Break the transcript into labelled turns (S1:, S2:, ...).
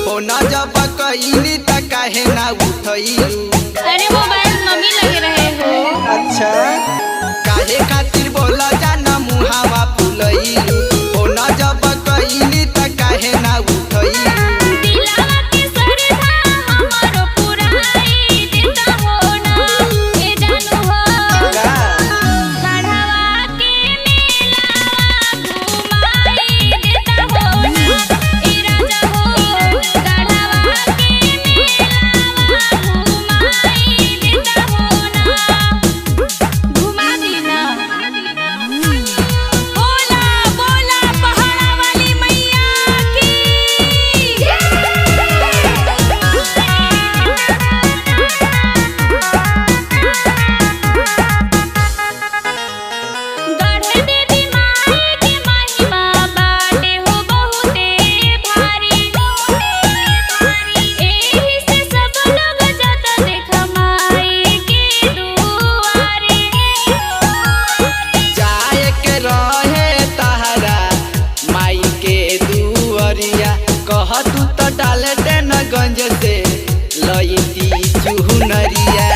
S1: फोना जब कइली त काहे ना उठइलू।
S2: अरे मोबाइल मम्मी लगे रहे हो।
S1: अच्छा काहे खातिर बोला जाना मुहावा फुलइलू। फोना जब कइली त काहे ना उठइलू।
S2: दिलावा के सरधा हमरो पुराई देता हो ना ए जानू हो। गढ़वा के मेला घुमाई देता हो ना ए राजा हो। गढ़वा के मेला घुमाई देता हो ना। घुमा देना। बोला बोला पहाड़ा वाली मैया की गढ़ देवी माई के महिमा बाटे हो बहुते भारी। एही से सब लोग जाता देख माई के दुआरे।
S1: जाए के रहे तहरा माई के दुअरिया। कह तू तो डाल दे न गंज से लईती चुनरिया।